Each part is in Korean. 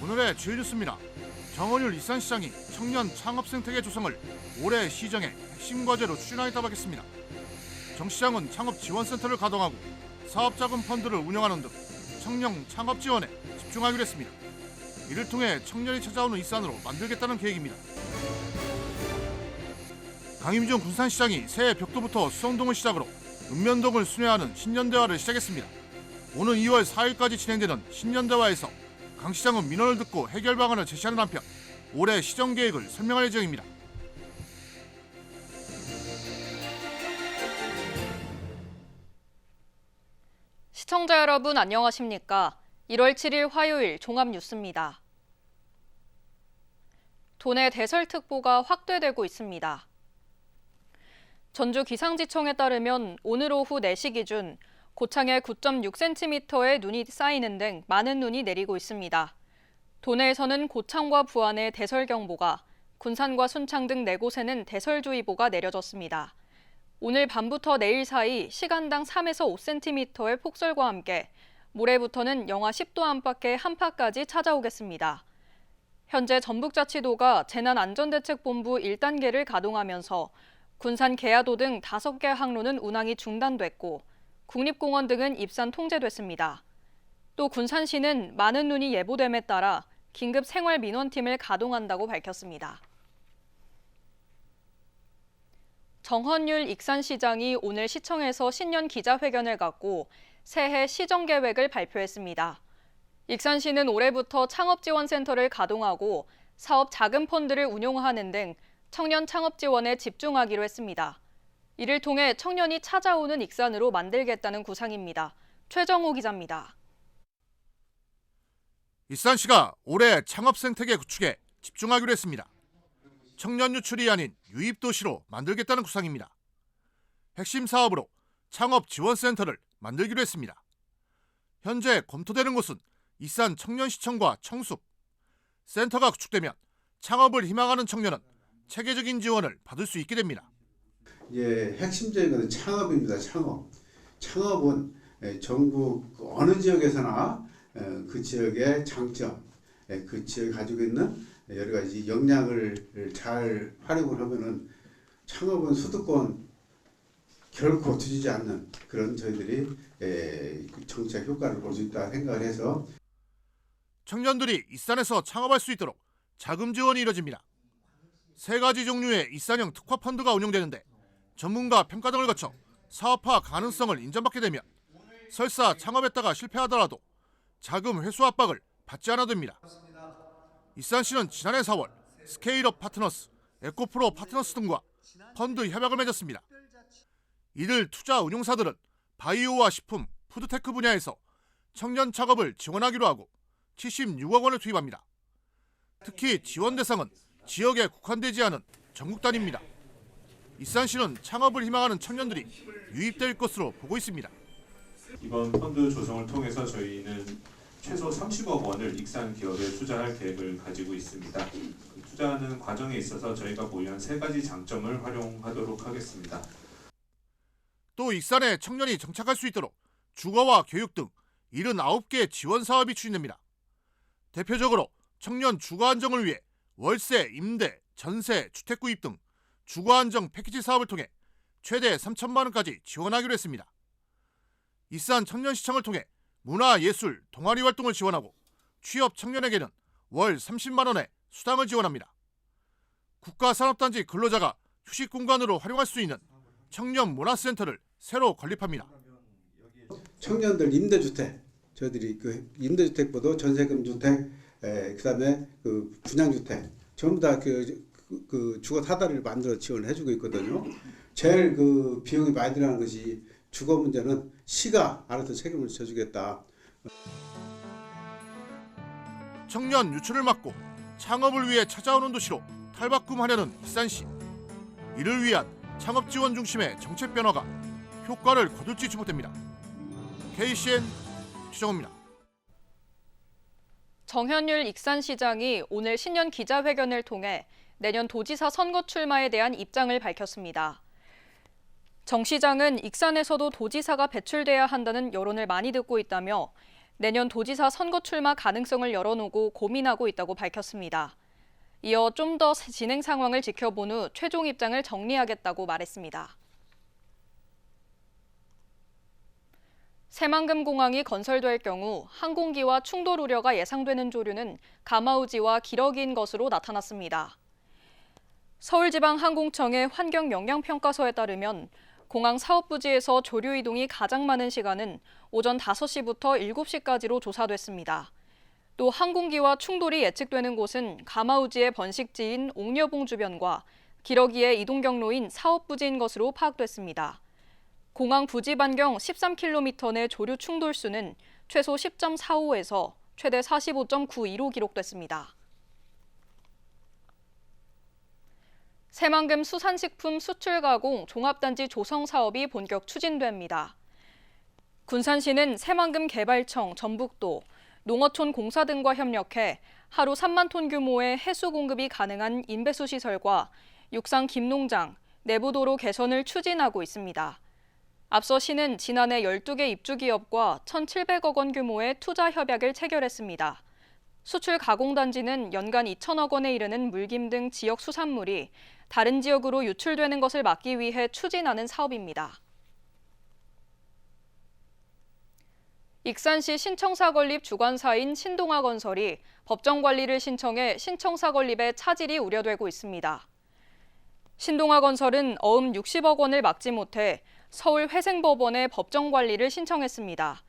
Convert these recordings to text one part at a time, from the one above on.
오늘의 주요 뉴스입니다. 정원율 익산시장이 청년 창업생태계 조성을 올해 시정의 핵심 과제로 추진하겠다고 밝혔습니다. 정 시장은 창업지원센터를 가동하고 사업자금 펀드를 운영하는 등 청년 창업 지원에 집중하기로 했습니다. 이를 통해 청년이 찾아오는 익산으로 만들겠다는 계획입니다. 강임준 군산시장이 새해 벽도부터 수성동을 시작으로 읍면동을 순회하는 신년대화를 시작했습니다. 오는 2월 4일까지 진행되는 신년대화에서 강 시장은 민원을 듣고 해결 방안을 제시하는 한편 올해 시정 계획을 설명할 예정입니다. 시청자 여러분 안녕하십니까? 1월 7일 화요일 종합뉴스입니다. 도내 대설특보가 확대되고 있습니다. 전주기상지청에 따르면 오늘 오후 4시 기준 고창에 9.6cm의 눈이 쌓이는 등 많은 눈이 내리고 있습니다. 도내에서는 고창과 부안에 대설경보가, 군산과 순창 등 4곳에는 대설주의보가 내려졌습니다. 오늘 밤부터 내일 사이 시간당 3에서 5cm의 폭설과 함께 모레부터는 영하 10도 안팎의 한파까지 찾아오겠습니다. 현재 전북자치도가 재난안전대책본부 1단계를 가동하면서 군산 계야도 등 5개 항로는 운항이 중단됐고 국립공원 등은 입산 통제됐습니다. 또 군산시는 많은 눈이 예보됨에 따라 긴급 생활민원팀을 가동한다고 밝혔습니다. 정헌율 익산시장이 오늘 시청에서 신년 기자회견을 갖고 새해 시정계획을 발표했습니다. 익산시는 올해부터 창업지원센터를 가동하고 사업 자금펀드를 운용하는 등 청년 창업 지원에 집중하기로 했습니다. 이를 통해 청년이 찾아오는 익산으로 만들겠다는 구상입니다. 최정호 기자입니다. 익산시가 올해 창업생태계 구축에 집중하기로 했습니다. 청년 유출이 아닌 유입도시로 만들겠다는 구상입니다. 핵심 사업으로 창업지원센터를 만들기로 했습니다. 현재 검토되는 곳은 익산 청년시청과 청숲. 센터가 구축되면 창업을 희망하는 청년은 체계적인 지원을 받을 수 있게 됩니다. 핵심적인 것은 창업입니다. 창업은 전국 어느 지역에서나 그 지역의 장점, 그 지역이 가지고 있는 여러 가지 역량을 잘 활용을 하면은 창업은 수도권 결코 뒤지지 않는 그런 저희들이 정책 효과를 볼 수 있다 생각을 해서 청년들이 익산에서 창업할 수 있도록 자금 지원이 이뤄집니다. 3가지 종류의 익산형 특화 펀드가 운영되는데 전문가 평가 등을 거쳐 사업화 가능성을 인정받게 되면 설사 창업했다가 실패하더라도 자금 회수 압박을 받지 않아도 됩니다. 익산시는 지난해 4월 스케일업 파트너스, 에코프로 파트너스 등과 펀드 협약을 맺었습니다. 이들 투자 운용사들은 바이오와 식품, 푸드테크 분야에서 청년 창업을 지원하기로 하고 76억 원을 투입합니다. 특히 지원 대상은 지역에 국한되지 않은 전국 단위입니다. 익산시는 창업을 희망하는 청년들이 유입될 것으로 보고 있습니다. 이번 펀드 조성을 통해서 저희는 최소 30억 원을 익산 기업에 투자할 계획을 가지고 있습니다. 투자하는 과정에 있어서 저희가 보유한 3가지 장점을 활용하도록 하겠습니다. 또 익산에 청년이 정착할 수 있도록 주거와 교육 등 79개 지원 사업이 추진됩니다. 대표적으로 청년 주거 안정을 위해 월세, 임대, 전세, 주택 구입 등 주거 안정 패키지 사업을 통해 최대 3천만 원까지 지원하기로 했습니다. 익산 청년시청을 통해 문화, 예술, 동아리 활동을 지원하고 취업 청년에게는 월 30만 원의 수당을 지원합니다. 국가산업단지 근로자가 휴식 공간으로 활용할 수 있는 청년 문화센터를 새로 건립합니다. 청년들 임대주택, 저희들이 그 임대주택보다 전세금 주택, 그다음에 그 분양주택 전부 다 그 주거 사다리를 만들어 지원을 해주고 있거든요. 제일 그 비용이 많이 들어가는 것이 주거 문제는 시가 알아서 책임을 져주겠다. 청년 유출을 막고 창업을 위해 찾아오는 도시로 탈바꿈하려는 익산시. 이를 위한 창업 지원 중심의 정책 변화가 효과를 거둘지 주목됩니다. KCN 최정호입니다. 정헌율 익산시장이 오늘 신년 기자회견을 통해 내년 도지사 선거 출마에 대한 입장을 밝혔습니다. 정 시장은 익산에서도 도지사가 배출돼야 한다는 여론을 많이 듣고 있다며 내년 도지사 선거 출마 가능성을 열어놓고 고민하고 있다고 밝혔습니다. 이어 좀 더 진행 상황을 지켜본 후 최종 입장을 정리하겠다고 말했습니다. 새만금 공항이 건설될 경우 항공기와 충돌 우려가 예상되는 조류는 가마우지와 기러기인 것으로 나타났습니다. 서울지방항공청의 환경영향평가서에 따르면 공항 사업부지에서 조류 이동이 가장 많은 시간은 오전 5시부터 7시까지로 조사됐습니다. 또 항공기와 충돌이 예측되는 곳은 가마우지의 번식지인 옥녀봉 주변과 기러기의 이동 경로인 사업부지인 것으로 파악됐습니다. 공항 부지 반경 13km 내 조류 충돌 수는 최소 10.45에서 최대 45.92로 기록됐습니다. 새만금 수산식품 수출 가공 종합단지 조성 사업이 본격 추진됩니다. 군산시는 새만금 개발청, 전북도, 농어촌 공사 등과 협력해 하루 3만 톤 규모의 해수 공급이 가능한 인배수 시설과 육상 김농장, 내부도로 개선을 추진하고 있습니다. 앞서 시는 지난해 12개 입주기업과 1,700억 원 규모의 투자 협약을 체결했습니다. 수출 가공단지는 연간 2천억 원에 이르는 물김 등 지역 수산물이 다른 지역으로 유출되는 것을 막기 위해 추진하는 사업입니다. 익산시 신청사 건립 주관사인 신동아건설이 법정 관리를 신청해 신청사 건립의 차질이 우려되고 있습니다. 신동아건설은 어음 60억 원을 막지 못해 서울 회생법원에 법정 관리를 신청했습니다.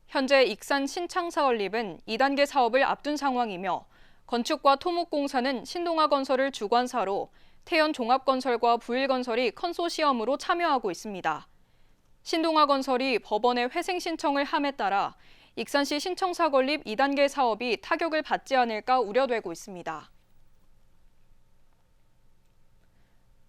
현재 익산 신청사 건립은 2단계 사업을 앞둔 상황이며 건축과 토목공사는 신동아건설을 주관사로 태연종합건설과 부일건설이 컨소시엄으로 참여하고 있습니다. 신동아건설이 법원에 회생 신청을 함에 따라 익산시 신청사 건립 2단계 사업이 타격을 받지 않을까 우려되고 있습니다.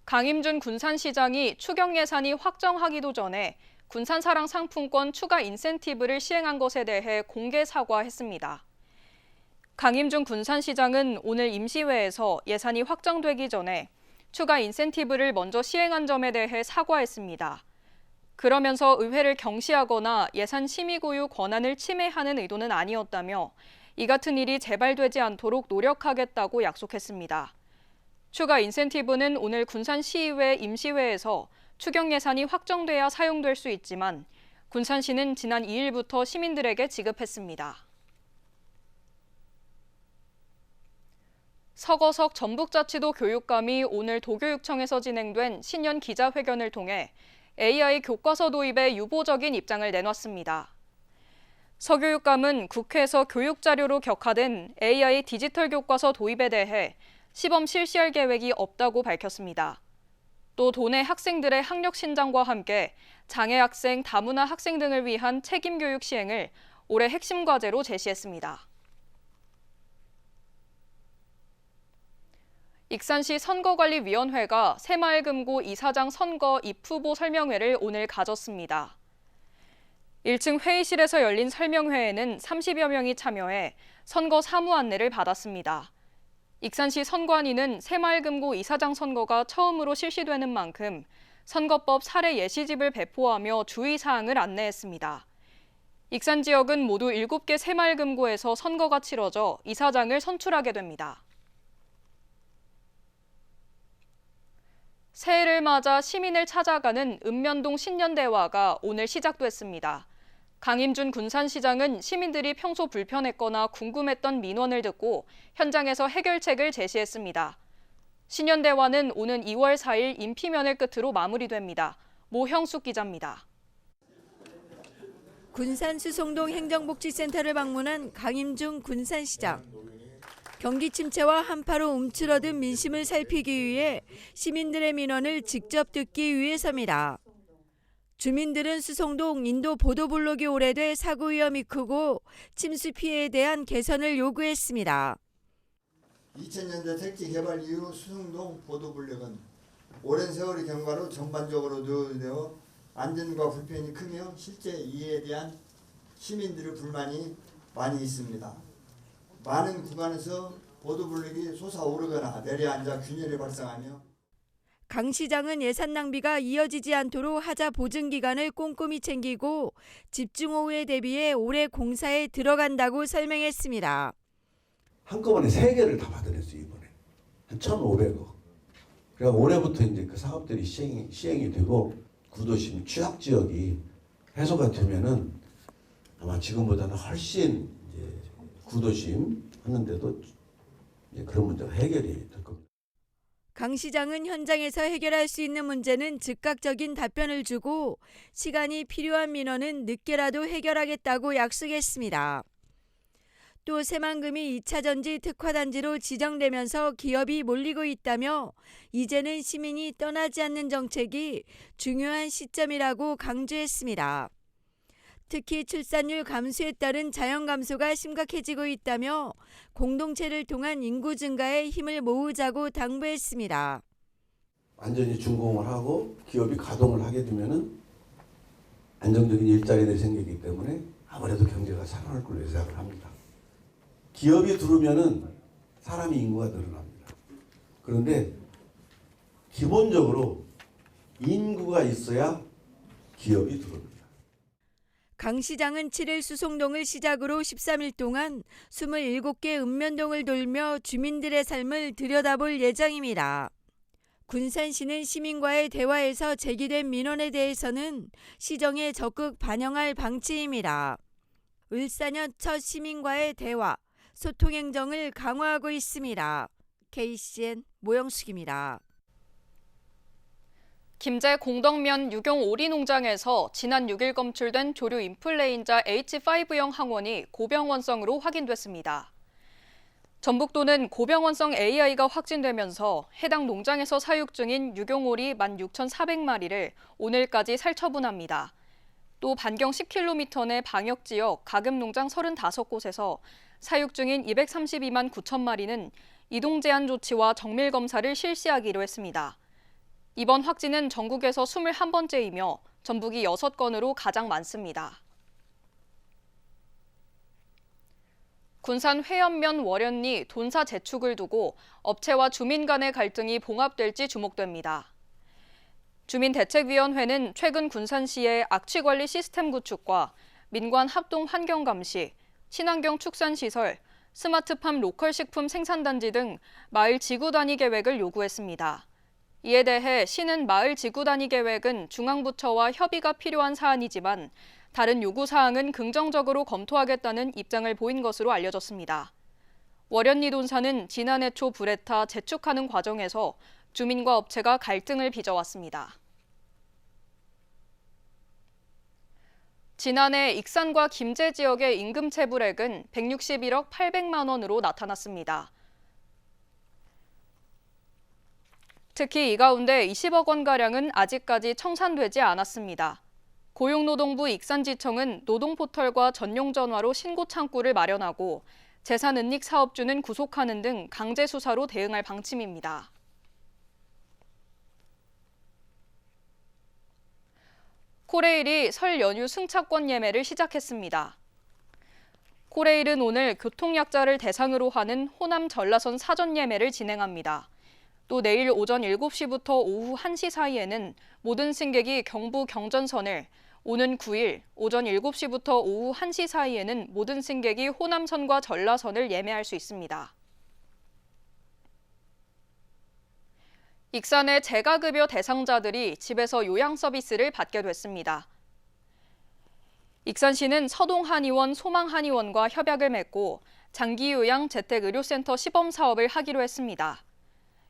강임준 군산시장이 추경 예산이 확정하기도 전에 군산사랑 상품권 추가 인센티브를 시행한 것에 대해 공개 사과했습니다. 강임준 군산시장은 오늘 임시회에서 예산이 확정되기 전에 추가 인센티브를 먼저 시행한 점에 대해 사과했습니다. 그러면서 의회를 경시하거나 예산 심의 고유 권한을 침해하는 의도는 아니었다며 이 같은 일이 재발되지 않도록 노력하겠다고 약속했습니다. 추가 인센티브는 오늘 군산시의회 임시회에서 추경 예산이 확정돼야 사용될 수 있지만 군산시는 지난 2일부터 시민들에게 지급했습니다. 서거석 전북자치도 교육감이 오늘 도교육청에서 진행된 신년 기자회견을 통해 AI 교과서 도입에 유보적인 입장을 내놨습니다. 서 교육감은 국회에서 교육자료로 격화된 AI 디지털 교과서 도입에 대해 시범 실시할 계획이 없다고 밝혔습니다. 또 도내 학생들의 학력 신장과 함께 장애 학생, 다문화 학생 등을 위한 책임 교육 시행을 올해 핵심 과제로 제시했습니다. 익산시 선거관리위원회가 새마을금고 이사장 선거 입후보 설명회를 오늘 가졌습니다. 1층 회의실에서 열린 설명회에는 30여 명이 참여해 선거 사무 안내를 받았습니다. 익산시 선관위는 새마을금고 이사장 선거가 처음으로 실시되는 만큼 선거법 사례 예시집을 배포하며 주의사항을 안내했습니다. 익산 지역은 모두 7개 새마을금고에서 선거가 치러져 이사장을 선출하게 됩니다. 새해를 맞아 시민을 찾아가는 읍면동 신년대화가 오늘 시작됐습니다. 강임준 군산시장은 시민들이 평소 불편했거나 궁금했던 민원을 듣고 현장에서 해결책을 제시했습니다. 신년대화는 오는 2월 4일 인피면을 끝으로 마무리됩니다. 모형숙 기자입니다. 군산 수송동 행정복지센터를 방문한 강임준 군산시장. 경기 침체와 한파로 움츠러든 민심을 살피기 위해 시민들의 민원을 직접 듣기 위해서입니다. 주민들은 수송동 인도 보도블록이 오래돼 사고 위험이 크고 침수 피해에 대한 개선을 요구했습니다. 2000년대 택지 개발 이후 수송동 보도블록은 오랜 세월의 경과로 전반적으로 노후되어 안전과 불편이 크며 실제 이에 대한 시민들의 불만이 많이 있습니다. 많은 구간에서 보도블록이 솟아오르거나 내려앉아 균열이 발생하며 강 시장은 예산 낭비가 이어지지 않도록 하자 보증 기간을 꼼꼼히 챙기고 집중호우에 대비해 올해 공사에 들어간다고 설명했습니다. 한꺼번에 3개를 다 받아냈어요. 이번에 한 1,500억. 그러니까 올해부터 이제 그 사업들이 시행이 되고 구도심 취약 지역이 해소가 되면은 아마 지금보다는 훨씬 이제 구도심 하는데도 이제 그런 문제가 해결이 될 겁니다. 강 시장은 현장에서 해결할 수 있는 문제는 즉각적인 답변을 주고 시간이 필요한 민원은 늦게라도 해결하겠다고 약속했습니다. 또 새만금이 2차 전지 특화단지로 지정되면서 기업이 몰리고 있다며 이제는 시민이 떠나지 않는 정책이 중요한 시점이라고 강조했습니다. 특히 출산율 감소에 따른 자연 감소가 심각해지고 있다며 공동체를 통한 인구 증가에 힘을 모으자고 당부했습니다. 완전히 준공을 하고 기업이 가동을 하게 되면은 안정적인 일자리들이 생기기 때문에 아무래도 경제가 살아날 걸로 예상을 합니다. 기업이 들어오면은 사람이 인구가 늘어납니다. 그런데 기본적으로 인구가 있어야 기업이 들어옵니다. 강 시장은 7일 수송동을 시작으로 13일 동안 27개 읍면동을 돌며 주민들의 삶을 들여다볼 예정입니다. 군산시는 시민과의 대화에서 제기된 민원에 대해서는 시정에 적극 반영할 방침입니다. 을사년 첫 시민과의 대화, 소통행정을 강화하고 있습니다. KCN 모영숙입니다. 김제 공덕면 유경 오리농장에서 지난 6일 검출된 조류 인플루엔자 H5형 항원이 고병원성으로 확인됐습니다. 전북도는 고병원성 AI가 확진되면서 해당 농장에서 사육 중인 유경오리 16,400마리를 오늘까지 살처분합니다. 또 반경 10km 내 방역지역 가금농장 35곳에서 사육 중인 232만 9천 마리는 이동 제한 조치와 정밀 검사를 실시하기로 했습니다. 이번 확진은 전국에서 21번째이며 전북이 6건으로 가장 많습니다. 군산 회연면 월연리 돈사 재축을 두고 업체와 주민 간의 갈등이 봉합될지 주목됩니다. 주민대책위원회는 최근 군산시의 악취관리 시스템 구축과 민관 합동 환경 감시, 친환경 축산시설, 스마트팜 로컬 식품 생산단지 등 마을 지구 단위 계획을 요구했습니다. 이에 대해 시는 마을 지구 단위 계획은 중앙부처와 협의가 필요한 사안이지만 다른 요구사항은 긍정적으로 검토하겠다는 입장을 보인 것으로 알려졌습니다. 월연리 돈사는 지난해 초 불에 타 재축하는 과정에서 주민과 업체가 갈등을 빚어왔습니다. 지난해 익산과 김제 지역의 임금 체불액은 161억 800만 원으로 나타났습니다. 특히 이 가운데 20억 원가량은 아직까지 청산되지 않았습니다. 고용노동부 익산지청은 노동포털과 전용 전화로 신고 창구를 마련하고 재산은닉 사업주는 구속하는 등 강제 수사로 대응할 방침입니다. 코레일이 설 연휴 승차권 예매를 시작했습니다. 코레일은 오늘 교통약자를 대상으로 하는 호남 전라선 사전 예매를 진행합니다. 또 내일 오전 7시부터 오후 1시 사이에는 모든 승객이 경부 경전선을, 오는 9일 오전 7시부터 오후 1시 사이에는 모든 승객이 호남선과 전라선을 예매할 수 있습니다. 익산의 재가급여 대상자들이 집에서 요양 서비스를 받게 됐습니다. 익산시는 서동한의원, 소망한의원과 협약을 맺고 장기요양 재택의료센터 시범 사업을 하기로 했습니다.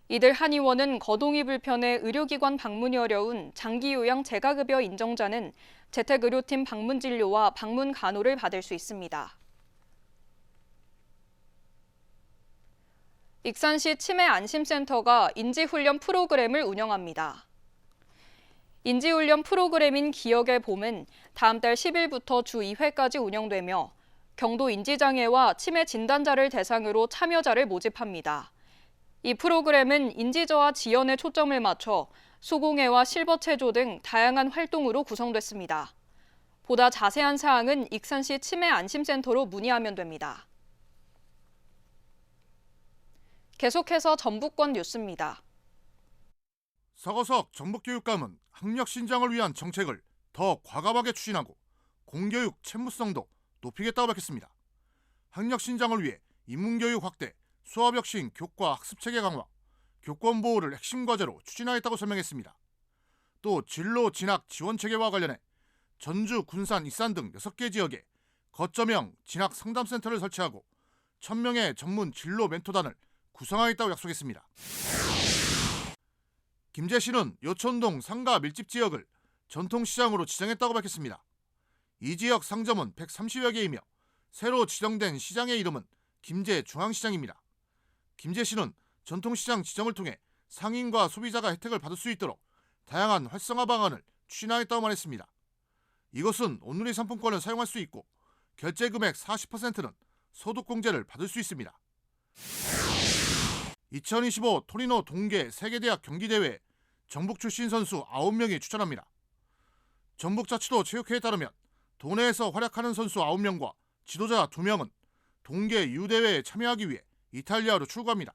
이들 한의원은 거동이 불편해 의료기관 방문이 어려운 장기요양 재가급여 인정자는 재택의료팀 방문진료와 방문 간호를 받을 수 있습니다. 익산시 치매안심센터가 인지훈련 프로그램을 운영합니다. 인지훈련 프로그램인 기억의 봄은 다음 달 10일부터 주 2회까지 운영되며 경도 인지장애와 치매 진단자를 대상으로 참여자를 모집합니다. 이 프로그램은 인지저하 지연에 초점을 맞춰 수공예와 실버 체조 등 다양한 활동으로 구성됐습니다. 보다 자세한 사항은 익산시 치매안심센터로 문의하면 됩니다. 계속해서 전북권 뉴스입니다. 서거석 전북교육감은 학력 신장을 위한 정책을 더 과감하게 추진하고 공교육 채무성도 높이겠다고 밝혔습니다. 학력 신장을 위해 인문교육 확대, 수업혁신 교과 학습체계 강화, 교권 보호를 핵심 과제로 추진하겠다고 설명했습니다. 또 진로 진학 지원 체계와 관련해 전주, 군산, 익산 등 6개 지역에 거점형 진학 상담센터를 설치하고 1000명의 전문 진로 멘토단을 구성하겠다고 약속했습니다. 김제시는 요촌동 상가 밀집 지역을 전통시장으로 지정했다고 밝혔습니다. 이 지역 상점은 130여 개이며 새로 지정된 시장의 이름은 김제중앙시장입니다. 김제시는 전통시장 지정을 통해 상인과 소비자가 혜택을 받을 수 있도록 다양한 활성화 방안을 추진하겠다고 말했습니다. 이것은 온누리 상품권을 사용할 수 있고 결제 금액 40%는 소득공제를 받을 수 있습니다. 2025 토리노 동계 세계대학 경기대회에 전북 출신 선수 9명이 출전합니다. 전북자치도 체육회에 따르면 도내에서 활약하는 선수 9명과 지도자 2명은 동계 U대회에 참여하기 위해 이탈리아로 출국합니다.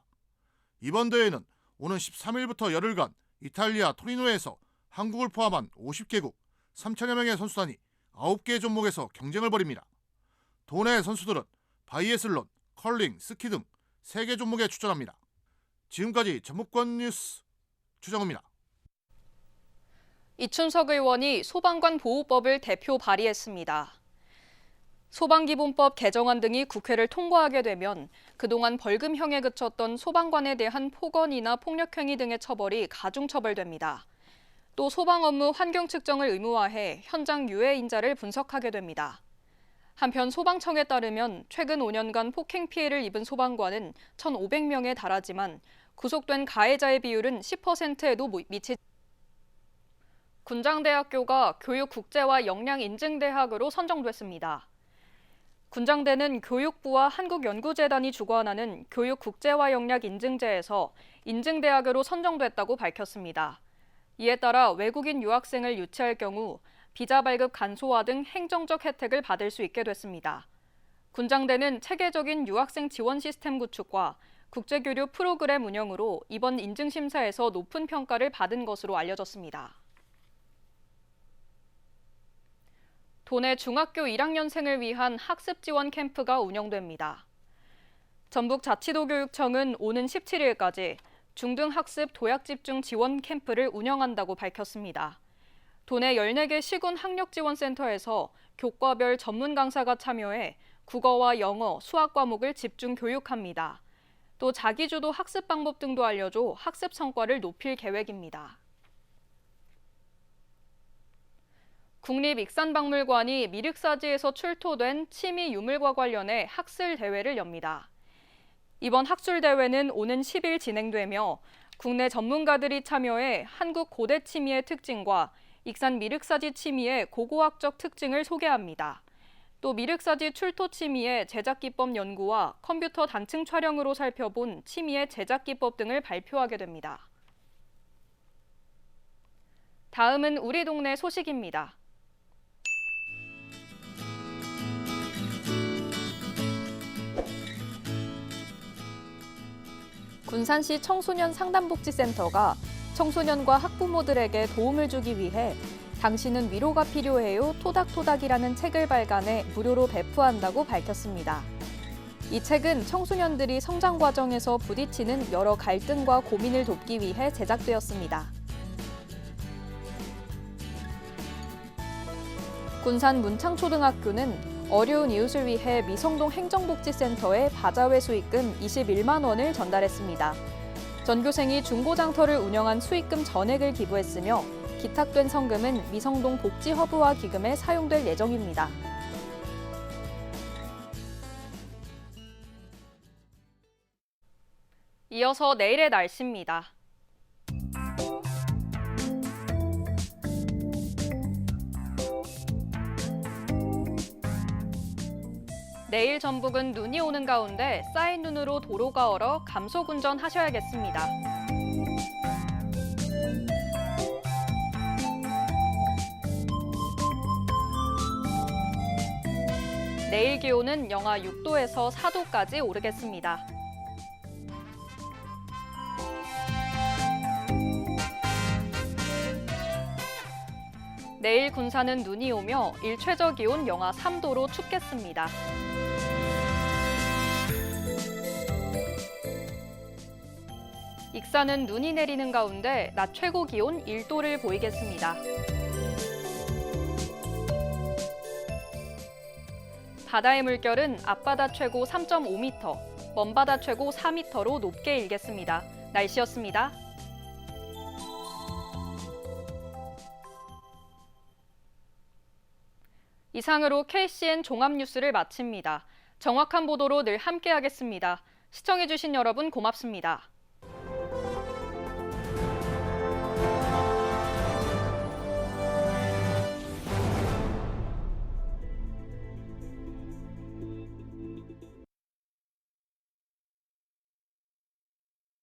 이번 대회는 오는 13일부터 열흘간 이탈리아 토리노에서 한국을 포함한 50개국 3천여 명의 선수단이 9개 종목에서 경쟁을 벌입니다. 도내 선수들은 바이애슬론, 컬링, 스키 등 3개 종목에 출전합니다. 지금까지 전북권 뉴스 주정우입니다. 이춘석 의원이 소방관 보호법을 대표 발의했습니다. 소방기본법 개정안 등이 국회를 통과하게 되면 그동안 벌금형에 그쳤던 소방관에 대한 폭언이나 폭력행위 등의 처벌이 가중처벌됩니다. 또 소방 업무 환경 측정을 의무화해 현장 유해 인자를 분석하게 됩니다. 한편 소방청에 따르면 최근 5년간 폭행 피해를 입은 소방관은 1,500명에 달하지만 구속된 가해자의 비율은 10%에도 미치지 군장대학교가 교육국제화 역량인증대학으로 선정됐습니다. 군장대는 교육부와 한국연구재단이 주관하는 교육국제화 역량인증제에서 인증대학으로 선정됐다고 밝혔습니다. 이에 따라 외국인 유학생을 유치할 경우 비자 발급 간소화 등 행정적 혜택을 받을 수 있게 됐습니다. 군장대는 체계적인 유학생 지원 시스템 구축과 국제교류 프로그램 운영으로 이번 인증심사에서 높은 평가를 받은 것으로 알려졌습니다. 도내 중학교 1학년생을 위한 학습 지원 캠프가 운영됩니다. 전북자치도교육청은 오는 17일까지 중등학습 도약집중 지원 캠프를 운영한다고 밝혔습니다. 도내 14개 시군 학력지원센터에서 교과별 전문 강사가 참여해 국어와 영어, 수학 과목을 집중 교육합니다. 또 자기주도 학습 방법 등도 알려줘 학습 성과를 높일 계획입니다. 국립익산박물관이 미륵사지에서 출토된 치미 유물과 관련해 학술대회를 엽니다. 이번 학술대회는 오는 10일 진행되며 국내 전문가들이 참여해 한국 고대 치미의 특징과 익산 미륵사지 치미의 고고학적 특징을 소개합니다. 또 미륵사지 출토 치미의 제작 기법 연구와 컴퓨터 단층 촬영으로 살펴본 치미의 제작 기법 등을 발표하게 됩니다. 다음은 우리 동네 소식입니다. 군산시 청소년 상담복지센터가 청소년과 학부모들에게 도움을 주기 위해 당신은 위로가 필요해요 토닥토닥이라는 책을 발간해 무료로 배포한다고 밝혔습니다. 이 책은 청소년들이 성장 과정에서 부딪히는 여러 갈등과 고민을 돕기 위해 제작되었습니다. 군산 문창초등학교는 어려운 이웃을 위해 미성동 행정복지센터에 바자회 수익금 21만 원을 전달했습니다. 전교생이 중고장터를 운영한 수익금 전액을 기부했으며 기탁된 성금은 미성동 복지허브화 기금에 사용될 예정입니다. 이어서 내일의 날씨입니다. 내일 전북은 눈이 오는 가운데 쌓인 눈으로 도로가 얼어 감속 운전하셔야겠습니다. 내일 기온은 영하 6도에서 4도까지 오르겠습니다. 내일 군산은 눈이 오며 일 최저 기온 영하 3도로 춥겠습니다. 익산은 눈이 내리는 가운데 낮 최고 기온 1도를 보이겠습니다. 바다의 물결은 앞바다 최고 3.5m, 먼바다 최고 4m로 높게 일겠습니다. 날씨였습니다. 이상으로 KCN 종합뉴스를 마칩니다. 정확한 보도로 늘 함께하겠습니다. 시청해주신 여러분 고맙습니다.